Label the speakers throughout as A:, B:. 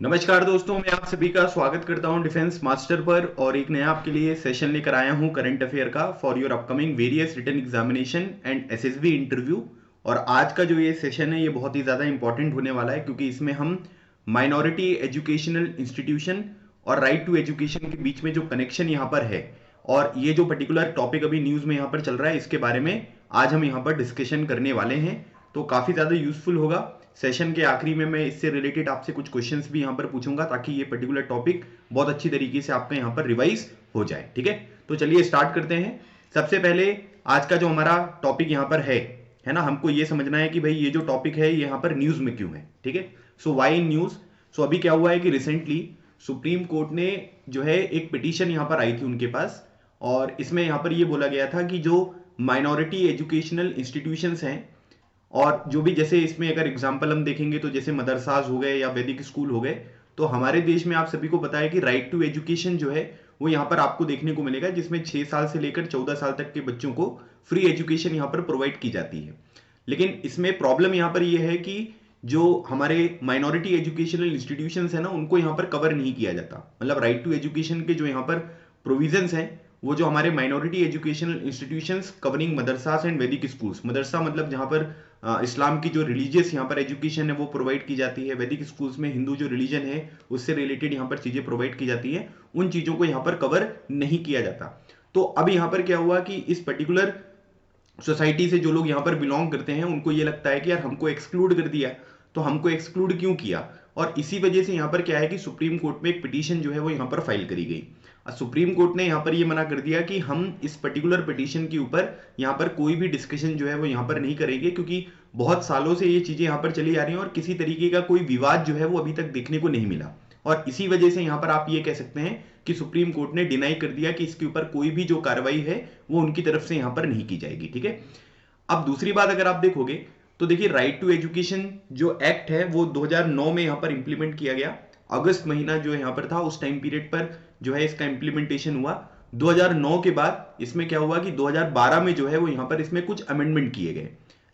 A: नमस्कार दोस्तों, मैं आप सभी का स्वागत करता हूं डिफेंस मास्टर पर। और एक नया आपके लिए सेशन लेकर आया हूं करंट अफेयर का for your upcoming various written examination and SSB interview. और आज का जो ये सेशन है ये बहुत ही ज़्यादा इंपॉर्टेंट होने वाला है, क्योंकि इसमें हम माइनॉरिटी एजुकेशनल इंस्टीट्यूशन और राइट टू एजुकेशन के बीच में जो कनेक्शन यहाँ पर है, और ये जो पर्टिकुलर टॉपिक अभी न्यूज़ में यहाँ पर चल रहा है, इसके बारे में आज हम यहाँ पर डिस्कशन करने वाले हैं। तो काफ़ी ज़्यादा यूजफुल होगा। सेशन के आखिरी में मैं इससे रिलेटेड आपसे कुछ क्वेश्चंस भी यहाँ पर पूछूंगा, ताकि ये पर्टिकुलर टॉपिक बहुत अच्छी तरीके से आपका यहाँ पर रिवाइज हो जाए। ठीक है, तो चलिए स्टार्ट करते हैं। सबसे पहले आज का जो हमारा टॉपिक यहाँ पर है ना, हमको ये समझना है कि भाई ये जो टॉपिक है ये यहाँ पर न्यूज़ में क्यों है। ठीक है, सो वाई इन न्यूज़। सो अभी क्या हुआ है कि रिसेंटली सुप्रीम कोर्ट ने जो है एक पिटीशन यहाँ पर आई थी उनके पास, और इसमें यहाँ पर ये बोला गया था कि जो माइनॉरिटी एजुकेशनल इंस्टीट्यूशंस हैं, और जो भी, जैसे इसमें अगर एग्जाम्पल हम देखेंगे तो जैसे मदरसाज हो गए या वैदिक स्कूल हो गए, तो हमारे देश में आप सभी को पता है कि राइट टू एजुकेशन जो है वो यहाँ पर आपको देखने को मिलेगा, जिसमें 6 साल से लेकर 14 साल तक के बच्चों को फ्री एजुकेशन यहाँ पर प्रोवाइड की जाती है। लेकिन इसमें प्रॉब्लम यहाँ पर ये है कि जो हमारे माइनॉरिटी एजुकेशनल इंस्टीट्यूशंस है ना, उनको यहाँ पर कवर नहीं किया जाता। मतलब राइट टू एजुकेशन के जो यहाँ पर प्रोविजंस हैं, वो जो हमारे minority educational institutions covering madrasas and Vedic schools, मदरसा मतलब जहाँ पर इस्लाम की जो रिलीजियस यहाँ पर एजुकेशन है वो प्रोवाइड की जाती है, वैदिक स्कूल्स में हिंदू जो रिलीजन है उससे रिलेटेड यहाँ पर चीजें प्रोवाइड की जाती है, उन चीजों को यहाँ पर कवर नहीं किया जाता। तो अब यहाँ पर क्या हुआ कि इस पर्टिकुलर सोसाइटी से जो लोग यहाँ पर बिलोंग करते हैं उनको ये लगता है कि यार हमको एक्सक्लूड कर दिया, तो हमको एक्सक्लूड क्यों किया। और इसी वजह से यहाँ पर क्या है कि सुप्रीम कोर्ट में एक पिटीशन जो है वो यहाँ पर फाइल करी गई। सुप्रीम कोर्ट ने यहाँ पर ये मना कर दिया कि हम इस पर्टिकुलर पिटीशन के ऊपर यहाँ पर कोई भी डिस्कशन जो है वो यहाँ पर नहीं करेंगे, क्योंकि बहुत सालों से ये चीजें यहाँ पर चली आ रही हैं और किसी तरीके का कोई विवाद जो है वो अभी तक देखने को नहीं मिला। और इसी वजह से यहाँ पर आप ये कह सकते हैं कि सुप्रीम कोर्ट ने डिनाई कर दिया कि इसके ऊपर कोई भी जो कार्रवाई है वो उनकी तरफ से यहाँ पर नहीं की जाएगी। ठीक है, अब दूसरी बात अगर आप देखोगे तो देखिए, राइट टू एजुकेशन जो एक्ट है वो 2009 में यहाँ पर इंप्लीमेंट किया गया। अगस्त महीना जो यहाँ पर था उस टाइम पीरियड पर जो है इसका इंप्लीमेंटेशन हुआ। 2009 के बाद इसमें क्या हुआ कि 2012 में जो है वो यहाँ पर इसमें कुछ अमेंडमेंट किए गए।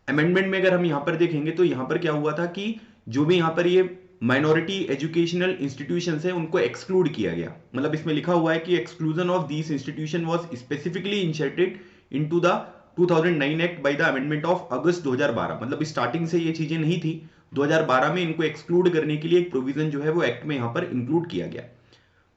A: अमेंडमेंट में अगर हम यहाँ पर देखेंगे तो यहाँ पर क्या हुआ था कि जो भी यहाँ पर ये माइनॉरिटी एजुकेशनल इंस्टीट्यूशंस है उनको एक्सक्लूड किया गया। मतलब इसमें लिखा हुआ है कि exclusion of this institution was specifically inserted into the 2009 act by the amendment of अगस्त 2012। मतलब स्टार्टिंग से ये चीजें नहीं थी, 2012 में इनको एक्सक्लूड करने के लिए एक प्रोविजन जो है वो एक्ट में यहां पर इंक्लूड किया गया।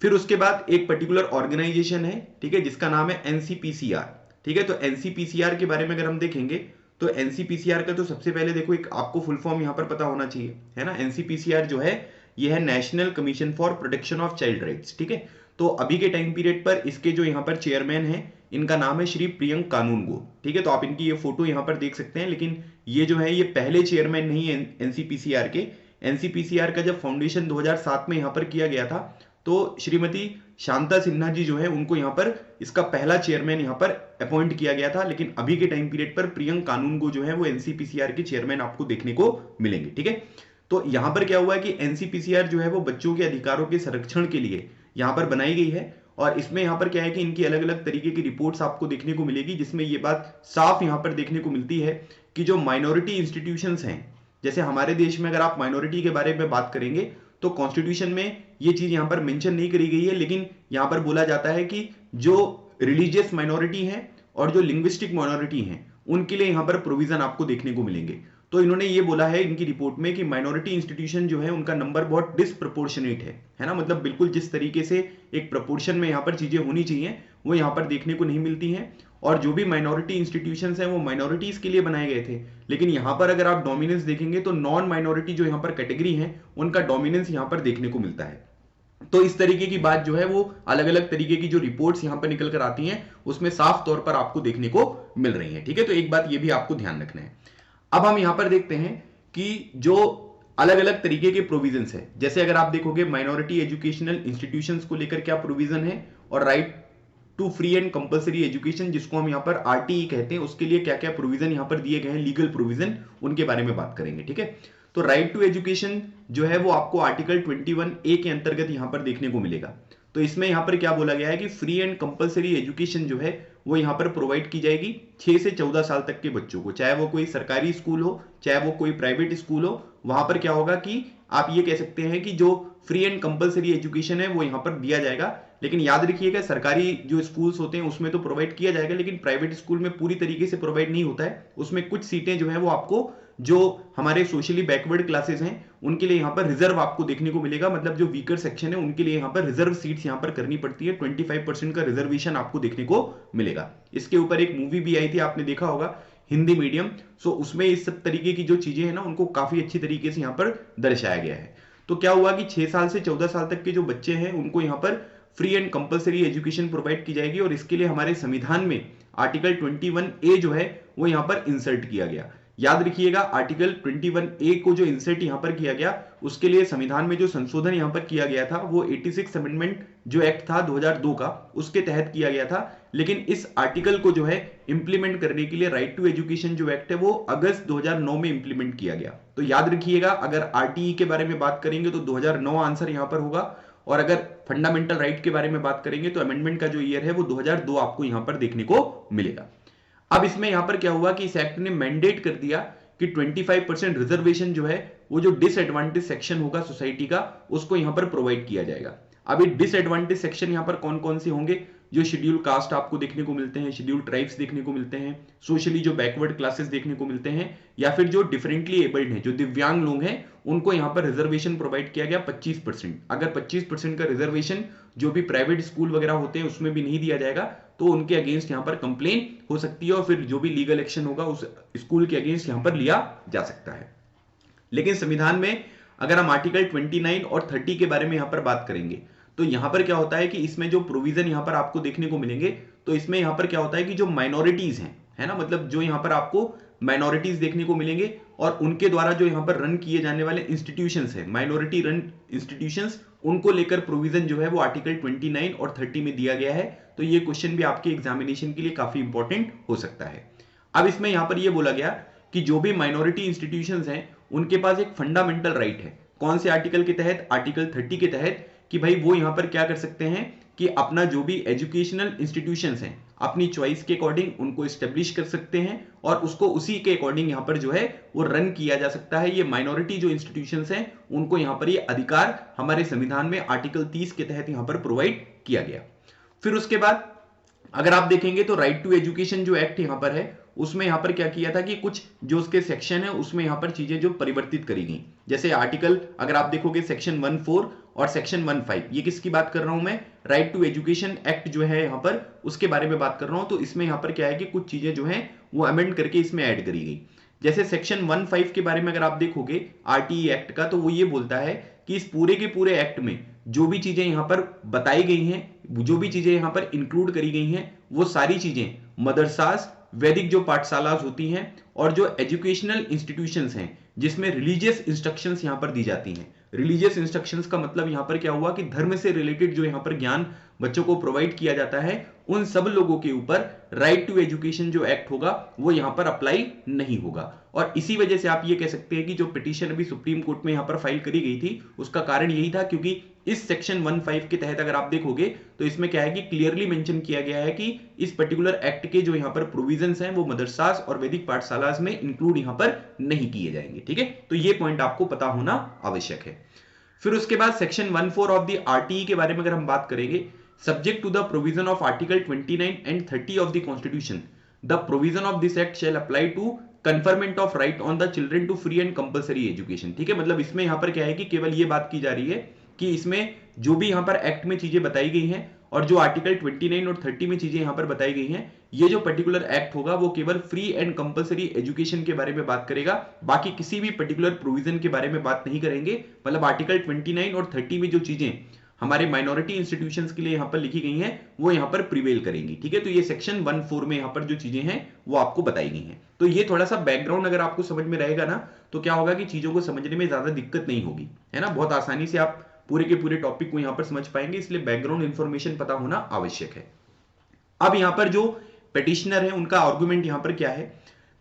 A: फिर उसके बाद एक पर्टिकुलर ऑर्गेनाइजेशन है, ठीक है, जिसका नाम है एनसीपीसीआर। ठीक है, तो एनसीपीसीआर के बारे में अगर हम देखेंगे तो एनसीपीसीआर का तो सबसे पहले देखो एक आपको फुल फॉर्म यहां पर पता होना चाहिए, है ना। एनसीपीसीआर जो है ये है national commission for protection of child rights. ठीक है, तो अभी के टाइम पीरियड पर इसके जो यहाँ पर चेयरमैन है, इनका नाम है श्री प्रियंक कानूनगो। ठीक है, तो आप इनकी ये फोटो यहाँ पर देख सकते हैं। लेकिन ये जो है ये पहले चेयरमैन नहीं है एनसीपीसीआर के। एनसीपीसीआर का जब फाउंडेशन 2007 में यहाँ पर किया गया था, तो श्रीमती शांता सिन्हा जी जो है उनको यहाँ पर इसका पहला चेयरमैन यहाँ पर अपॉइंट किया गया था। लेकिन अभी के टाइम पीरियड पर प्रियंक कानूनगो जो है वो एनसीपीसीआर के चेयरमैन आपको देखने को मिलेंगे। ठीक है, तो यहां पर क्या हुआ है कि एनसीपीसीआर जो है वो बच्चों के अधिकारों के संरक्षण के लिए यहां पर बनाई गई है। और इसमें यहां पर क्या है कि इनकी अलग अलग तरीके की रिपोर्ट्स आपको देखने को मिलेगी, जिसमें ये बात साफ यहां पर देखने को मिलती है कि जो माइनॉरिटी इंस्टीट्यूशंस हैं, जैसे हमारे देश में अगर आप माइनॉरिटी के बारे में बात करेंगे तो कॉन्स्टिट्यूशन में ये चीज यहां पर मेंशन नहीं करी गई है, लेकिन यहां पर बोला जाता है कि जो रिलीजियस माइनॉरिटी है और जो लिंग्विस्टिक माइनॉरिटी है उनके लिए यहां पर प्रोविजन आपको देखने को मिलेंगे। तो इन्होंने ये बोला है इनकी रिपोर्ट में कि माइनॉरिटी इंस्टीट्यूशन जो है उनका नंबर बहुत डिसप्रोपोर्शनेट है ना। मतलब बिल्कुल जिस तरीके से एक प्रपोर्शन में यहाँ पर चीजें होनी चाहिए वो यहाँ पर देखने को नहीं मिलती हैं। और जो भी माइनॉरिटी इंस्टीट्यूशंस हैं वो माइनॉरिटीज के लिए बनाए गए थे, लेकिन यहाँ पर अगर आप डोमिनेंस देखेंगे तो नॉन माइनॉरिटी जो यहाँ पर कैटेगरी है उनका डोमिनेंस यहाँ पर देखने को मिलता है। तो इस तरीके की बात जो है वो अलग अलग तरीके की जो रिपोर्ट्स यहाँ पर निकल कर आती हैं उसमें साफ तौर पर आपको देखने को मिल रही है। ठीक है, तो एक बात ये भी आपको ध्यान रखना है। अब हम यहां पर देखते हैं कि जो अलग अलग तरीके के प्रोविजंस है, जैसे अगर आप देखोगे माइनॉरिटी एजुकेशनल इंस्टीट्यूशंस को लेकर क्या प्रोविजन है, और right to free and compulsory education जिसको हम यहां पर आरटीई कहते हैं, उसके लिए क्या क्या प्रोविजन यहां पर दिए गए हैं, लीगल प्रोविजन, उनके बारे में बात करेंगे। ठीक है, तो राइट टू एजुकेशन जो है वो आपको आर्टिकल 21A के अंतर्गत यहां पर देखने को मिलेगा। तो इसमें यहां पर क्या बोला गया है कि फ्री एंड कंपलसरी एजुकेशन जो है वो यहां पर प्रोवाइड की जाएगी 6 से 14 साल तक के बच्चों को, चाहे वो कोई सरकारी स्कूल हो चाहे वो कोई प्राइवेट स्कूल हो, वहां पर क्या होगा कि आप ये कह सकते हैं कि जो फ्री एंड कंपलसरी एजुकेशन है वो यहाँ पर दिया जाएगा। लेकिन याद रखिएगा सरकारी जो स्कूल्स होते हैं उसमें तो प्रोवाइड किया जाएगा, लेकिन प्राइवेट स्कूल में पूरी तरीके से प्रोवाइड नहीं होता है। उसमें कुछ सीटें जो है वो आपको, जो हमारे सोशली बैकवर्ड क्लासेस हैं उनके लिए यहाँ पर रिजर्व आपको देखने को मिलेगा, मतलब जो वीकर सेक्शन है उनके लिए यहाँ पर रिजर्व सीट्स यहाँ पर करनी पड़ती है। 25% का रिजर्वेशन आपको देखने को मिलेगा। इसके ऊपर एक मूवी भी आई थी, आपने देखा होगा, हिंदी मीडियम। सो उसमें इस सब तरीके की जो चीजें हैं ना उनको काफी अच्छी तरीके से यहाँ पर दर्शाया गया है। तो क्या हुआ कि 6 साल से 14 साल तक के जो बच्चे हैं उनको यहाँ पर free and compulsory education provide की जाएगी, और इसके लिए हमारे संविधान में आर्टिकल 21A जो है वो यहाँ पर इंसर्ट किया गया। याद रखिएगा आर्टिकल 21A को जो इंसर्ट यहां पर किया गया, उसके लिए संविधान में जो संशोधन यहां पर किया गया था वो 86 अमेंडमेंट जो एक्ट था 2002 का, उसके तहत किया गया था। लेकिन इस आर्टिकल को जो है इंप्लीमेंट करने के लिए राइट टू एजुकेशन जो एक्ट है वो अगस्त 2009 में इंप्लीमेंट किया गया। तो याद रखिएगा अगर आरटीई के बारे में बात करेंगे तो 2009 आंसर यहां पर होगा, और अगर फंडामेंटल राइट के बारे में बात करेंगे तो अमेंडमेंट का जो ईयर है वो 2002 आपको यहां पर देखने को मिलेगा। अब इसमें यहां पर क्या हुआ कि इस एक्ट ने मैंडेट कर दिया कि 25% रिजर्वेशन जो है वो जो डिसएडवांटेज सेक्शन होगा सोसाइटी का उसको यहां पर प्रोवाइड किया जाएगा। अब ये डिसएडवांटेज सेक्शन यहां पर कौन कौन से होंगे? जो शेड्यूल कास्ट आपको देखने को मिलते हैं, शेड्यूल ट्राइब्स देखने को मिलते हैं, सोशली जो बैकवर्ड क्लासेस देखने को मिलते हैं, या फिर जो डिफरेंटली एबल्ड हैं, जो दिव्यांग लोग हैं, उनको यहां पर रिजर्वेशन प्रोवाइड किया गया 25%। अगर 25% का रिजर्वेशन जो भी प्राइवेट स्कूल वगैरह होते हैं उसमें भी नहीं दिया जाएगा तो उनके अगेंस्ट यहां पर कंप्लेन हो सकती है, और फिर जो भी लीगल एक्शन होगा उस स्कूल के अगेंस्ट यहां पर लिया जा सकता है। लेकिन संविधान में अगर हम आर्टिकल 29 और 30 के बारे में यहां पर बात करेंगे तो यहां पर क्या होता है कि इसमें जो प्रोविजन यहां पर आपको देखने को मिलेंगे, तो इसमें यहां पर क्या होता है कि जो माइनॉरिटीज हैं, है ना, मतलब जो यहां पर आपको माइनॉरिटीज देखने को मिलेंगे और उनके द्वारा जो यहां पर रन किए जाने वाले इंस्टीट्यूशंस हैं, माइनॉरिटी रन इंस्टीट्यूशंस, उनको लेकर प्रोविजन जो है वो आर्टिकल 29 और 30 में दिया गया है। तो ये क्वेश्चन भी आपके एग्जामिनेशन के लिए काफी इंपॉर्टेंट हो सकता है। अब इसमें यहां पर ये बोला गया कि जो भी माइनॉरिटी इंस्टीट्यूशंस हैं उनके पास एक फंडामेंटल राइट है। कौन से आर्टिकल के तहत? आर्टिकल 30 के तहत, कि भाई वो यहां पर क्या कर सकते हैं कि अपना जो भी एजुकेशनल इंस्टीट्यूशंस हैं अपनी चॉइस के अकॉर्डिंग उनको एस्टेब्लिश कर सकते हैं और उसको उसी के अकॉर्डिंग यहां पर जो है वो रन किया जा सकता है। ये माइनॉरिटी जो इंस्टीट्यूशंस हैं उनको यहां पर ये अधिकार हमारे संविधान में आर्टिकल 30 के तहत यहां पर प्रोवाइड किया गया। फिर उसके बाद अगर आप देखेंगे तो राइट टू एजुकेशन जो एक्ट यहां पर है उसमें यहां पर क्या किया था कि कुछ जो उसके सेक्शन है उसमें यहां पर चीजें जो परिवर्तित करी गई। जैसे आर्टिकल अगर आप देखोगे सेक्शन 14 और सेक्शन 15, ये किसकी बात कर रहा हूं मैं? राइट टू एजुकेशन एक्ट जो है यहां पर उसके बारे में बात कर रहा हूं। तो इसमें यहां पर क्या है कि कुछ चीजें जो है वो अमेंड करके इसमें ऐड करी गई। जैसे सेक्शन 15 के बारे में अगर आप देखोगे आरटीई एक्ट का, तो वो ये बोलता है कि इस पूरे के पूरे एक्ट में जो भी चीजें यहां पर बताई गई हैं, जो भी चीजें यहां पर इंक्लूड करी गई हैं, वो सारी चीजें मदरसास, वैदिक जो पाठशालास होती हैं और जो एजुकेशनल इंस्टीट्यूशंस हैं जिसमें रिलीजियस इंस्ट्रक्शंस यहां पर दी जाती हैं। रिलीजियस इंस्ट्रक्शंस का मतलब यहां पर क्या हुआ कि धर्म से रिलेटेड जो यहां पर ज्ञान बच्चों को प्रोवाइड किया जाता है, उन सब लोगों के ऊपर राइट टू एजुकेशन जो एक्ट होगा वो यहां पर अप्लाई नहीं होगा। और इसी वजह से आप ये कह सकते हैं कि जो पिटीशन अभी सुप्रीम कोर्ट में यहां पर फाइल करी गई थी उसका कारण यही था, क्योंकि इस सेक्शन 15 के तहत अगर आप देखोगे तो इसमें क्या है कि क्लियरली मेंशन किया गया है कि इस पर्टिकुलर एक्ट के जो यहां पर प्रोविजंस हैं वो मदरसास और वैदिक पाठशालास में इंक्लूड यहां पर नहीं किए जाएंगे। ठीक है, तो ये पॉइंट आपको पता होना आवश्यक है। फिर उसके बाद सेक्शन 14 ऑफ द आरटीई के बारे में अगर हम बात करेंगे, subject to the provision of article 29 and 30 of the constitution, the provision of this act shall apply to conferment of right on the children to free and compulsory education. ठीक है, मतलब इसमें यहां पर क्या है कि केवल ये बात की जा रही है कि इसमें जो भी यहां पर एक्ट में चीजें बताई गई हैं और जो आर्टिकल 29 और 30 में चीजें यहां पर बताई गई हैं, ये जो पर्टिकुलर एक्ट होगा वो केवल फ्री एंड कंपलसरी एजुकेशन के बारे में बात करेगा, बाकी किसी भी पर्टिकुलर प्रोविजन के बारे में बात नहीं करेंगे। मतलब आर्टिकल 29 और 30 में जो चीजें हमारे माइनॉरिटी इंस्टीट्यूशंस के लिए यहां पर लिखी गई हैं वो यहां पर प्रिवेल करेंगी। ठीक है, तो ये सेक्शन 14 में यहां पर जो चीजें हैं वो आपको बताई गई हैं। तो ये थोड़ा सा बैकग्राउंड अगर आपको समझ में रहेगा ना तो क्या होगा कि चीजों को समझने में ज्यादा दिक्कत नहीं होगी, है ना, बहुत आसानी से आप पूरे के पूरे टॉपिक को यहां पर समझ पाएंगे, इसलिए बैकग्राउंड इंफॉर्मेशन पता होना आवश्यक है। अब यहां पर जो पेटिशनर है उनका आर्गुमेंट यहां पर क्या है,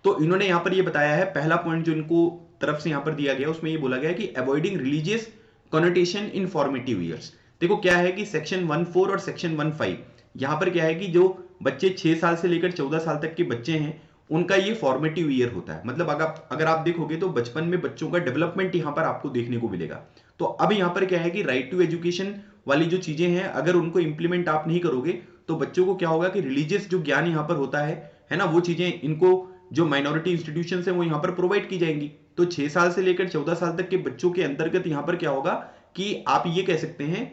A: तो इन्होंने यहां पर ये बताया है, पहला पॉइंट जो इनको तरफ से यहां पर दिया गया उसमें ये बोला गया कि अवॉइडिंग रिलीजियस कॉनोटेशन इन फॉर्मेटिव ईयर्स। देखो क्या है कि सेक्शन 14 और सेक्शन 15 यहां पर क्या है कि जो बच्चे 6 साल से लेकर 14 साल तक के बच्चे हैं उनका ये फॉर्मेटिव ईयर होता है। मतलब अगर आप देखोगे तो बचपन में बच्चों का डेवलपमेंट यहां पर आपको देखने को मिलेगा। तो अब यहां पर क्या है कि राइट टू एजुकेशन वाली जो चीजें हैं, अगर उनको इंप्लीमेंट आप नहीं करोगे तो बच्चों को क्या होगा कि रिलीजियस जो ज्ञान यहां पर होता है ना, वो चीजें इनको जो माइनॉरिटी इंस्टीट्यूशन है वो यहां पर प्रोवाइड की जाएंगी। तो 6 साल से लेकर 14 साल तक के बच्चों के अंतर्गत यहां पर क्या होगा कि आप ये कह सकते हैं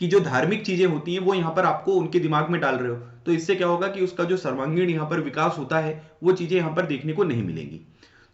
A: कि जो धार्मिक चीजें होती हैं वो यहां पर आपको उनके दिमाग में डाल रहे हो, तो इससे क्या होगा कि उसका जो सर्वांगीण यहां पर विकास होता है वो चीजें यहां पर देखने को नहीं मिलेंगी।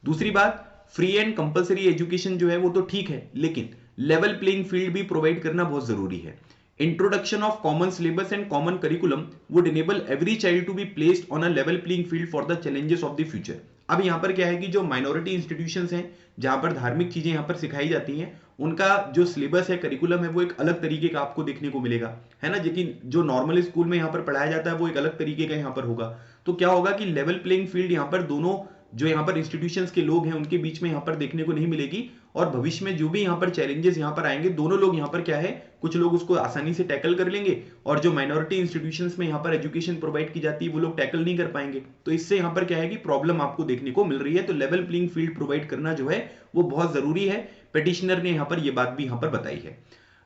A: दूसरी बात, फ्री एंड कंपलसरी एजुकेशन जो है वो तो ठीक है, लेकिन लेवल प्लेइंग फील्ड भी प्रोवाइड करना बहुत जरूरी है। Introduction of common syllabus and common curriculum would enable every child to be placed on a level playing field for the challenges of the future. अब यहां पर क्या है कि जो माइनॉरिटी इंस्टीट्यूशंस हैं जहां पर धार्मिक चीजें यहां पर सिखाई जाती हैं, उनका जो सिलेबस है, करिकुलम है, वो एक अलग तरीके का आपको देखने को मिलेगा, है ना। लेकिन जो नॉर्मल स्कूल में यहां पर पढ़ाया जाता है वो एक अलग तरीके का यहां पर होगा। तो क्या होगा कि लेवल प्लेइंग फील्ड यहां पर दोनों जो यहां पर इंस्टीट्यूशंस के लोग हैं उनके बीच में यहां पर देखने को नहीं मिलेगी। और भविष्य में जो भी यहां पर चैलेंजेस यहां पर आएंगे, दोनों लोग यहां पर क्या है, कुछ लोग उसको आसानी से टैकल कर लेंगे और जो माइनॉरिटी इंस्टीट्यूशंस में यहां पर एजुकेशन प्रोवाइड की जाती है वो लोग टैकल नहीं कर पाएंगे। तो इससे यहां पर क्या है कि प्रॉब्लम आपको देखने को मिल रही है। तो लेवल प्लेइंग फील्ड प्रोवाइड करना जो है वो बहुत जरूरी है। पिटिशनर ने यहां पर ये बात भी यहां पर बताई है।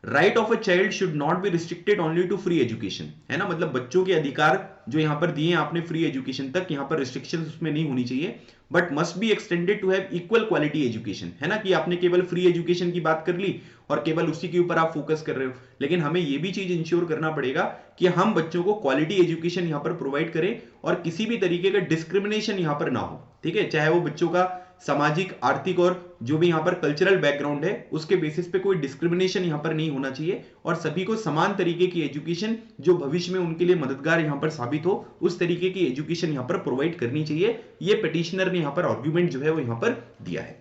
A: Right of a child should not be restricted only to free education, है ना। मतलब बच्चों के अधिकार जो यहां पर दिए हैं आपने फ्री एजुकेशन तक, यहां पर रिस्ट्रिक्शंस उसमें नहीं होनी चाहिए, but must be extended to have equal quality education, है ना। कि आपने केवल फ्री एजुकेशन की बात कर ली और केवल उसी के ऊपर आप फोकस कर रहे हो, लेकिन हमें यह भी चीज इंश्योर करना पड़ेगा कि हम बच्चों को क्वालिटी एजुकेशन यहां पर प्रोवाइड करें और किसी भी तरीके का डिस्क्रिमिनेशन यहां पर ना हो, ठीक है। चाहे वो बच्चों का सामाजिक, आर्थिक और जो भी यहां पर कल्चरल बैकग्राउंड है उसके बेसिस पे कोई डिस्क्रिमिनेशन यहां पर नहीं होना चाहिए और सभी को समान तरीके की एजुकेशन जो भविष्य में उनके लिए मददगार यहां पर साबित हो, उस तरीके की एजुकेशन यहां पर प्रोवाइड करनी चाहिए। यह पिटिशनर ने यहां पर आर्गुमेंट जो है वो यहां पर दिया है।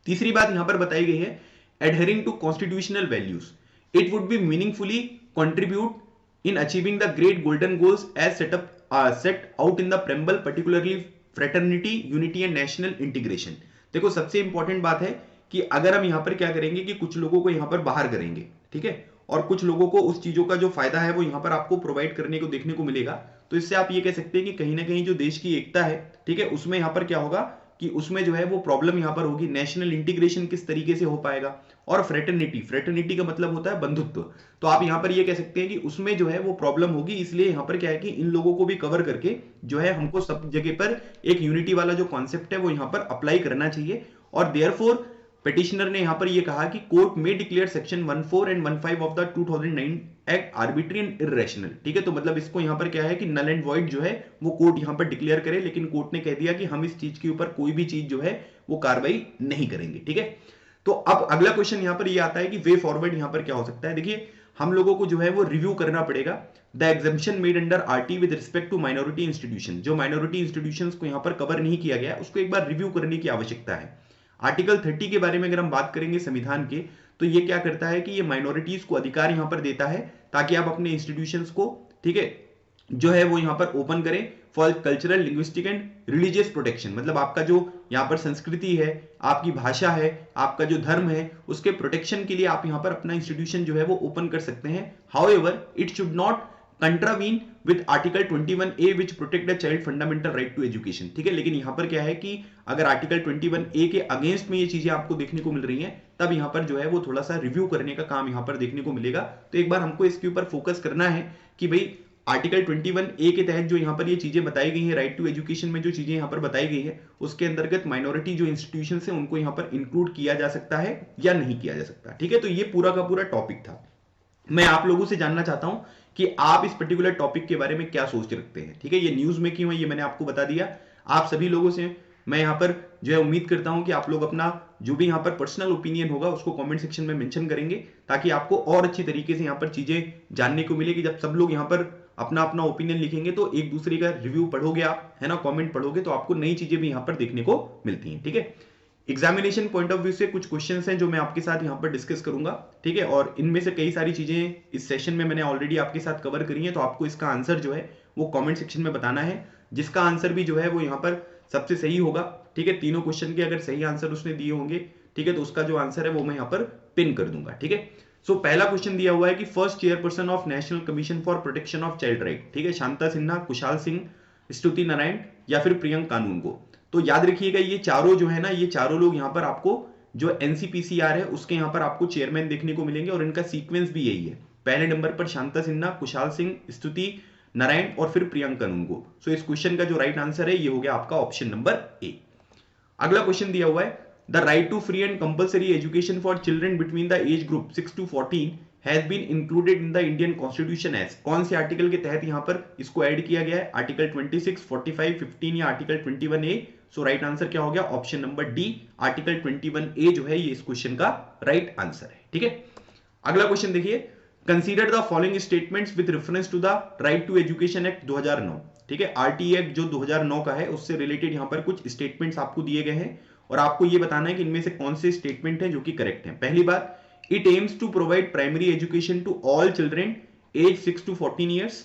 A: तीसरी बात यहां पर बताई गई है, adhering to constitutional values it would be meaningfully contribute in achieving the great golden goals as set out in the preamble, particularly fraternity, unity and national integration. देखो सबसे इंपॉर्टेंट बात है कि अगर हम यहां पर क्या करेंगे कि कुछ लोगों को यहां पर बाहर करेंगे, ठीक है, और कुछ लोगों को उस चीजों का जो फायदा है वो यहां पर आपको प्रोवाइड करने को देखने को मिलेगा, तो इससे आप ये कह सकते हैं कि कहीं ना कहीं जो देश की एकता है, ठीक है, उसमें यहां पर क्या होगा कि उसमें जो है वो प्रॉब्लम यहां पर होगी। नेशनल इंटीग्रेशन किस तरीके से हो पाएगा, और फ्रेटर्निटी, फ्रेटर्निटी का मतलब होता है बंधुत्व, तो आप यहां पर ये कह सकते हैं कि उसमें जो है वो प्रॉब्लम होगी। इसलिए यहां पर क्या है कि इन लोगों को भी कवर करके जो है हमको सब जगह पर एक यूनिटी वाला जो कॉन्सेप्ट है वो यहां पर अप्लाई करना चाहिए। और देयरफॉर पिटिशनर ने यहां पर यह कहा कि कोर्ट में declare section 14 and 15 of the 2009 act arbitrary and irrational, ठीक है। तो मतलब इसको यहां पर क्या है कि नल एंड वॉइड जो है वो कोर्ट यहां पर डिक्लेयर करे, लेकिन कोर्ट ने कह दिया कि हम इस चीज के ऊपर कोई भी चीज जो है वो कार्रवाई नहीं करेंगे, ठीक है। तो अब अगला क्वेश्चन यहां पर यह आता है कि वे फॉरवर्ड यहां पर क्या हो सकता है। देखिए हम लोगों को जो है वो रिव्यू करना पड़ेगा the exemption made under RT with respect to minority institution. जो माइनॉरिटी इंस्टीट्यूशंस को यहां पर कवर नहीं किया गया उसको एक बार रिव्यू करने की आवश्यकता है। आर्टिकल 30 के बारे में अगर हम बात करेंगे संविधान के, तो ये क्या करता है कि ये माइनॉरिटीज को अधिकार यहां पर देता है ताकि आप अपने इंस्टीट्यूशंस को, ठीक है, जो है वो यहां पर ओपन करें for cultural, linguistic and religious protection. मतलब आपका जो यहां पर संस्कृति है, आपकी भाषा है, आपका जो धर्म है, उसके प्रोटेक्शन के लिए आप यहां पर अपना इंस्टीट्यूशन जो है वो ओपन कर सकते हैं। However it should not contravene with article 21A which protect the child fundamental right to education, ठीक है। लेकिन यहां पर क्या है कि अगर आर्टिकल 21A के अगेंस्ट में ये चीजें आपको देखने को मिल रही हैं, तब यहां पर जो है वो थोड़ा सा रिव्यू करने का काम यहां पर देखने को मिलेगा। तो एक बार हमको इसके ऊपर फोकस करना है कि भाई आर्टिकल 21A के तहत जो यहां पर ये चीजें बताई गई हैं, राइट टू एजुकेशन में जो चीजें यहां पर बताई गई है, उसके अंतर्गत माइनॉरिटी जो इंस्टीट्यूशन है उनको यहां पर इंक्लूड किया जा सकता है या नहीं किया जा सकता, ठीक है। तो ये पूरा का पूरा टॉपिक था। मैं आप लोगों से जानना चाहता हूं कि आप इस पर्टिकुलर टॉपिक के बारे में क्या सोच रखते हैं, ठीक है। ये न्यूज में क्यों है ये मैंने आपको बता दिया। आप सभी लोगों से मैं यहां पर जो है उम्मीद करता हूं कि आप लोग अपना जो भी यहां पर पर्सनल ओपिनियन होगा उसको कमेंट सेक्शन में मेंशन करेंगे, ताकि आपको और अच्छी तरीके से यहां पर चीजें जानने को मिले कि जब सब लोग यहां पर अपना अपना ओपिनियन लिखेंगे तो एक दूसरे का रिव्यू पढ़ोगे आप, है ना, कमेंट पढ़ोगे तो आपको नई चीजें भी यहां पर देखने को मिलती हैं, ठीक है। एग्जामिनेशन पॉइंट ऑफ व्यू से कुछ क्वेश्चंस हैं जो मैं आपके साथ यहां पर डिस्कस करूंगा, ठीक है। और इनमें से कई सारी चीजें इस सेशन में मैंने ऑलरेडी आपके साथ कवर करी हैं, तो आपको इसका आंसर जो है वो कमेंट सेक्शन में बताना है। जिसका आंसर भी जो है वो यहां पर सबसे सही होगा, ठीक है, तीनों क्वेश्चन के अगर सही आंसर उसने दिए होंगे, ठीक है, तो उसका जो आंसर है वो मैं यहां पर पिन कर दूंगा, ठीक है। सो पहला क्वेश्चन दिया हुआ है कि first chairperson of national commission for protection of child right, ठीक है, शांता सिन्हा, कुशाल सिंह, स्तुति नारायण या फिर प्रियंक कानूनगो। तो याद रखिएगा ये चारों जो है ना, ये चारों लोग यहां पर आपको जो एनसीपीसीआर है उसके यहां पर आपको चेयरमैन देखने को मिलेंगे और इनका सीक्वेंस भी यही है। पहले नंबर पर शांता सिन्हा, कुशाल सिंह, स्तुति नारायण और फिर प्रियंक कानूनगो। सो इस क्वेश्चन का जो राइट आंसर है ये हो गया आपका ऑप्शन नंबर ए। अगला क्वेश्चन दिया हुआ है the right to free and compulsory education for children between the age group 6 to 14 has been included in the Indian constitution as. कौन से आर्टिकल के तहत यहां पर इसको ऐड किया गया है? आर्टिकल 26, 45, 15 या आर्टिकल 21A। सो राइट आंसर क्या हो गया? Option number D, article 21A जो है ये इस क्वेश्चन का राइट आंसर है। ठीक है, अगला क्वेश्चन देखिए, consider the following statements with reference to the right to education act 2009। ठीक है, आरटीए एक्ट जो 2009 का है उससे रिलेटेड यहां पर कुछ स्टेटमेंट्स आपको दिए गए हैं और आपको यह बताना है कि इनमें से कौन से स्टेटमेंट हैं जो कि करेक्ट हैं। पहली बात, it aims to provide primary education to all children age 6 to 14 years.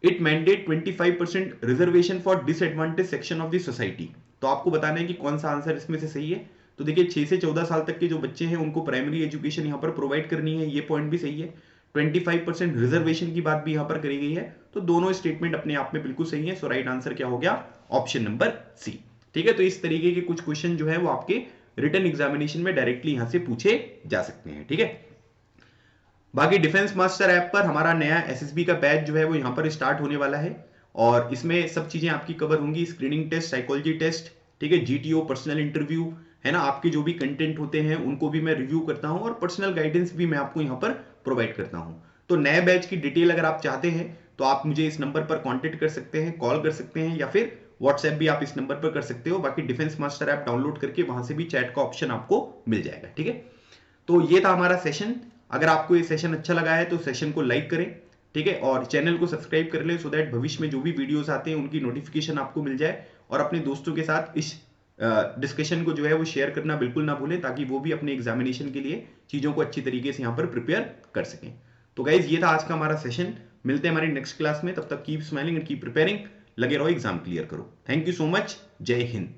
A: It mandate 25% reservation for disadvantage section of the society. तो आपको बताना है कि कौन सा आंसर इसमें से सही है। तो देखिए 6 से 14 साल तक के जो बच्चे हैं उनको प्राइमरी एजुकेशन यहां पर प्रोवाइड करनी है, ये पॉइंट भी सही है। 25% रिजर्वेशन की बात भी यहां पर करी गई है। तो दोनों स्टेटमेंट अपने आप में बिल्कुल सही है। सो राइट आंसर क्या हो गया? Option number C. ठीक है, तो इस तरीके के कुछ क्वेश्चन जो है वो आपके रिटन एग्जामिनेशन में डायरेक्टली यहां से पूछे जा सकते हैं। ठीक है, बाकी डिफेंस मास्टर ऐप पर हमारा नया एसएसबी का बैच जो है वो यहां पर स्टार्ट होने वाला है और इसमें सब चीजें आपकी कवर होंगी। स्क्रीनिंग टेस्ट, साइकोलॉजी टेस्ट, ठीक है, जीटीओ, पर्सनल इंटरव्यू, है ना, आपके जो भी कंटेंट होते हैं उनको भी मैं रिव्यू करता हूं और पर्सनल गाइडेंस भी मैं आपको यहां पर प्रोवाइड करता हूं। तो नए बैच की डिटेल अगर आप चाहते हैं तो आप मुझे इस नंबर पर कांटेक्ट कर सकते हैं, कॉल कर सकते हैं या फिर व्हाट्सएप भी आप इस नंबर पर कर सकते हो। बाकी डिफेंस मास्टर ऐप डाउनलोड करके वहां से भी चैट का ऑप्शन आपको मिल जाएगा। ठीक है, तो ये था हमारा सेशन। अगर आपको ये सेशन अच्छा लगा है तो सेशन को लाइक करें, ठीक है, और चैनल को सब्सक्राइब कर लें सो दैट भविष्य में जो भी वीडियोस आते हैं उनकी नोटिफिकेशन आपको मिल जाए। और अपने दोस्तों के साथ इस डिस्कशन को जो है वो शेयर करना बिल्कुल ना भूलें ताकि वो भी अपने एग्जामिनेशन के लिए चीजों को अच्छी तरीके से यहाँ पर प्रिपेयर कर सकें। तो गाइज ये था आज का हमारा सेशन। मिलते हैं हमारी नेक्स्ट क्लास में, तब तक keep smiling and keep preparing. लगे रहो, एग्जाम क्लियर करो। थैंक यू सो मच, जय हिंद।